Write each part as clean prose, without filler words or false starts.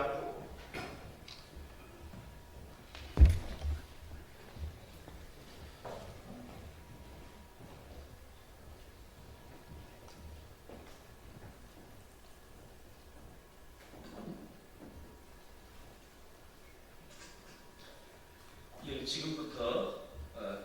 앞으로. 예, 지금부터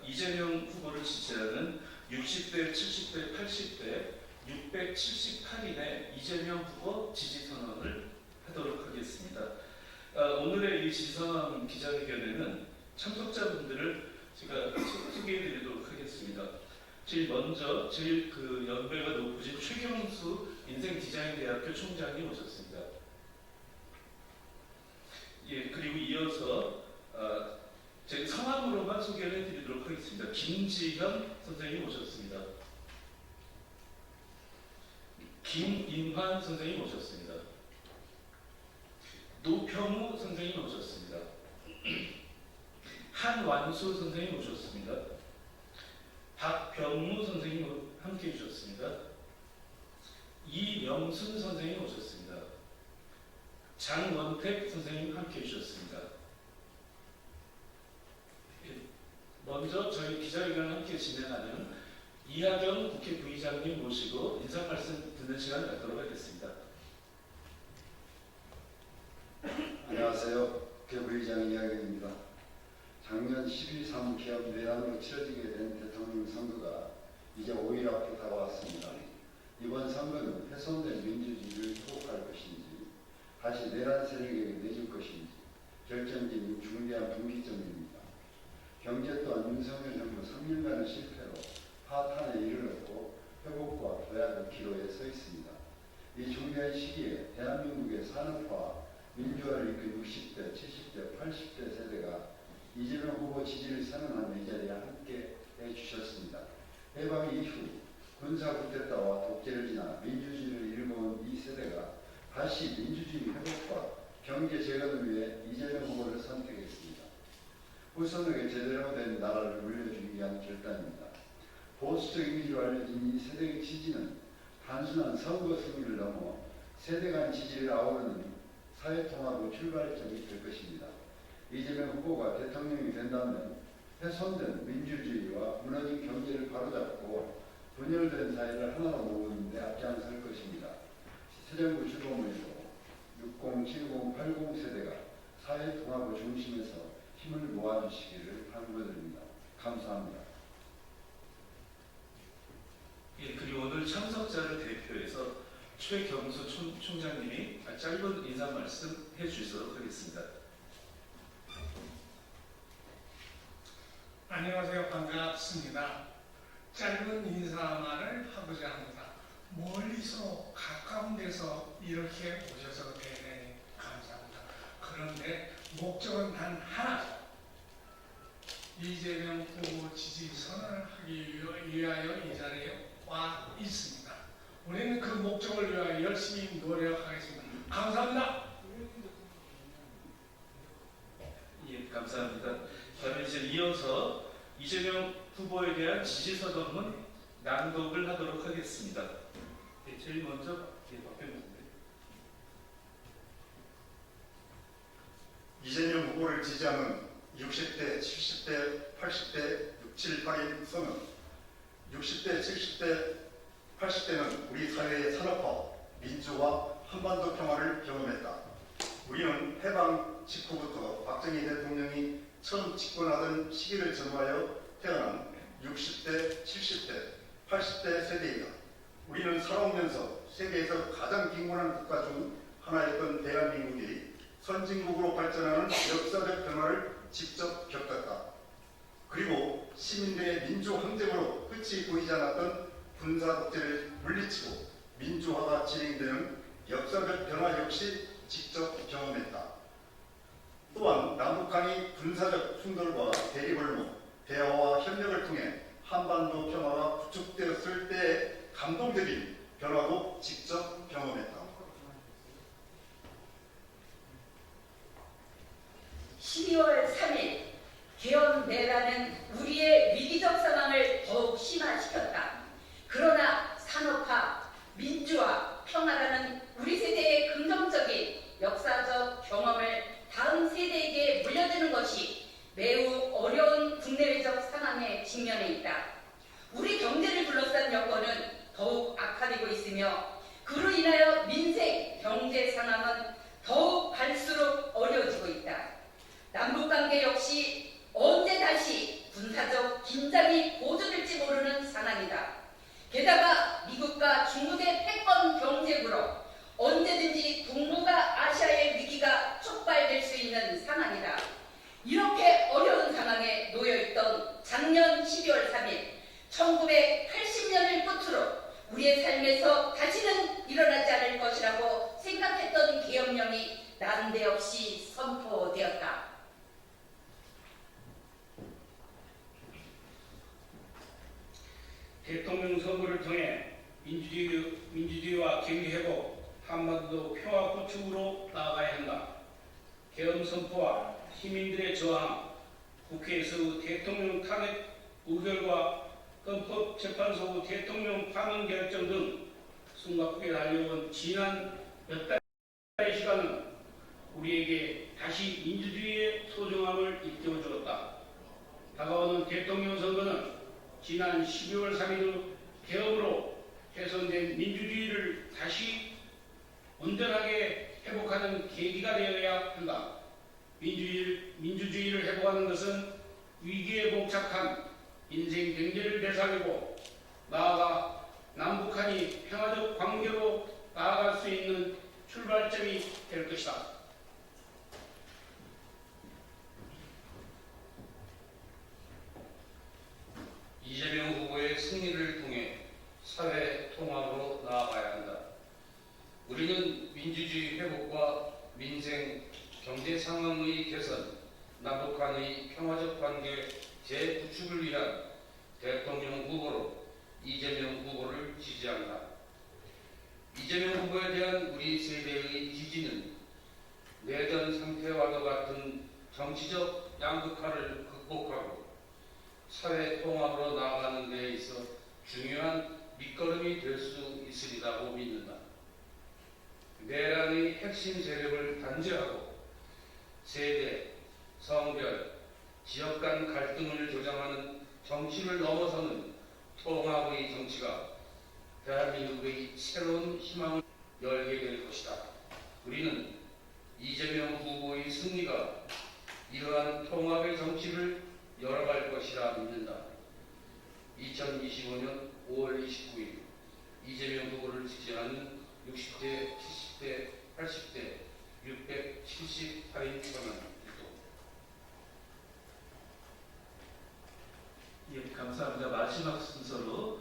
이재명 후보를 지지하는 60대, 70대, 80대, 678인의 이재명 후보 지지 선언을 하도록 하겠습니다. 오늘의 이 지지선언 기자회견에는 참석자분들을 제가 소개해드리도록 하겠습니다. 제일 먼저 제일 연배가 높으신 최경수 인생디자인대학교 총장님 오셨습니다. 예, 그리고 이어서 제 성함으로만 소개를 해드리도록 하겠습니다. 김지현 선생님 오셨습니다. 김인환 선생님 오셨습니다. 노평우 선생님 오셨습니다. 한완수 선생님 오셨습니다. 박병무 선생님 함께 해주셨습니다. 이명순 선생님 오셨습니다. 장원택 선생님 함께 해주셨습니다. 먼저 저희 기자회견을 함께 진행하는 이하경 국회 부의장님 모시고 인사 말씀 듣는 시간을 갖도록 하겠습니다. 안녕하세요. 국회 부의장 이하경입니다. 작년 12.3 개업 내란으로 치러지게 된 대통령 선거가 이제 5일 앞으로 다가왔습니다. 이번 선거는 훼손된 민주주의를 회복할 것인지 다시 내란 세력에게 내줄 것인지 결정적인 중대한 분기점입니다. 경제 또한 윤석열 정부 3년간의 실패로 파탄에 이르렀고 회복과 도약의 기로에 서 있습니다. 이 중대한 시기에 대한민국의 산업화와 민주화를 이끈 60대, 70대, 80대 세대가 이재명 후보 지지를 선언하는 이 자리에 함께 해주셨습니다. 해방 이후 군사 쿠데타와 독재를 지나 민주주의를 일궈온 이 세대가 다시 민주주의 회복과 경제 재건을 위해 이재명 후보를 선택했습니다. 후손에게 제대로 된 나라를 물려주기 위한 결단입니다. 보수적 이미지로 알려진 이 세대의 지지는 단순한 선거 승리를 넘어 세대 간 지지를 아우르는 사회통합의 출발점이 될 것입니다. 이재명 후보가 대통령이 된다면 훼손된 민주주의와 무너진 경제를 바로잡고 분열된 사회를 하나로 모으는 데 앞장설 것입니다. 새 정부 출범에서 60, 70, 80 세대가 사회통합의 중심에서 힘을 모아주시기를 당부드립니다. 감사합니다. 예, 그리고 오늘 참석자를 대표해서 최경수 총장님이 짧은 인사 말씀 해주시도록 하겠습니다. 안녕하세요. 반갑습니다. 짧은 인사말을 하고자 합니다. 멀리서 가까운 데서 이렇게 오셔서 대단히 감사합니다. 그런데 목적은 단 하나, 이재명 후보 지지 선언을 하기 위하여 이 자리에 와 있습니다. 우리는 그 목적을 위하여 열심히 노력하겠습니다. 감사합니다. 예, 감사합니다. 저는 이제 이어서 이재명 후보에 대한 지지 선언문 낭독을 하도록 하겠습니다. 네, 제일 먼저 박병무 선생님. 이재명 후보를 지지하는 60대, 70대, 80대, 678인 선은 60대, 70대, 80대는 우리 사회의 산업화, 민주화, 한반도 평화를 경험했다. 우리는 해방 직후부터 박정희 대통령이 처음 집권하던 시기를 전후하여 태어난 60대, 70대, 80대 세대이다. 우리는 살아오면서 세계에서 가장 빈곤한 국가 중 하나였던 대한민국이 선진국으로 발전하는 역사적 변화를 직접 겪었다. 그리고 시민들의 민주 항쟁으로 끝이 보이지 않았던 군사 독재를 물리치고 민주화가 진행되는 역사적 변화 역시 직접 경험했다. 또한 남북한이 군사적 충돌과 대립을 넘어 대화와 협력을 통해 한반도 평화가 구축되었을 때의 감동적인 변화도 직접 경험했다. 12월 3일 계엄 내란은 우리의 위기적 상황을 더욱 심화시켰다. 그러나 산업화, 민주화, 평화라는 우리 세대의 긍정적인 역사적 조직 회복, 한반도 평화 구축으로 나아가야 한다. 계엄 선포와 시민들의 저항, 국회에서 대통령 탄핵 의결과 헌법재판소 대통령 파면 결정 등 숨가쁘게 달려온 지난 몇 달의 시간은 우리에게 다시 민주주의의 소중함을 일깨워주었다. 다가오는 대통령 선거는 지난 12월 3일 계엄으로 훼손된 민주주의를 다시 온전하게 회복하는 계기가 되어야 한다. 민주주의를 회복하는 것은 위기에 봉착한 인생 경제를 되살리고 나아가 남북한이 평화적 관계로 나아갈 수 있는 출발점이 될 것이다. 이재명 후보의 승리를 통해 사회 통합으로 나아가야 한다. 우리는 민주주의 회복과 민생, 경제 상황의 개선, 남북한의 평화적 관계 재구축을 위한 대통령 후보로 이재명 후보를 지지한다. 이재명 후보에 대한 우리 세대의 지지는 내전 상태와도 같은 정치적 양극화를 극복하고 사회 통합으로 나아가는 데 있어 중요한 밑거름이 될 수 있으리라고 믿는다. 내란의 핵심 세력을 단죄하고 세대, 성별, 지역 간 갈등을 조장하는 정치를 넘어서는 통합의 정치가 대한민국의 새로운 희망을 열게 될 것이다. 우리는 이재명 후보의 승리가 이러한 통합의 정치를 열어갈 것이라 믿는다. 2025년 5월 29일 이재명 후보를 지지하는 60대, 70대, 80대, 678인 선언 일동. 예, 감사합니다. 마지막 순서로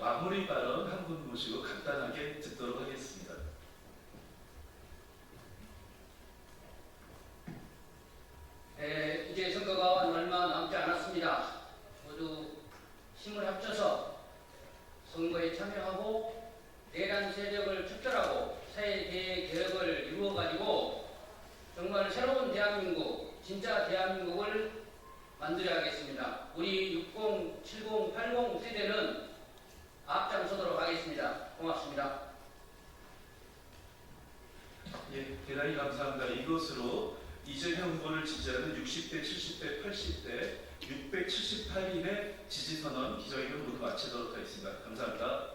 마무리 발언 한 분 모시고 간단하게 듣도록 하겠습니다. 이제 선거가 얼마 남지 않았습니다. 모두 힘을 합쳐서 선거에 참여하고 내란 세력을 척결하고 사회 개혁을 이루어가지고 정말 새로운 대한민국, 진짜 대한민국을 만들어야겠습니다. 우리 60, 70, 80 세대는 앞장서도록 하겠습니다. 고맙습니다. 예, 대단히 감사합니다. 이것으로 이재명 후보를 지지하는 60대, 70대, 80대, 678인의 지지선언 기자회견 모두 마치도록 하겠습니다. 감사합니다.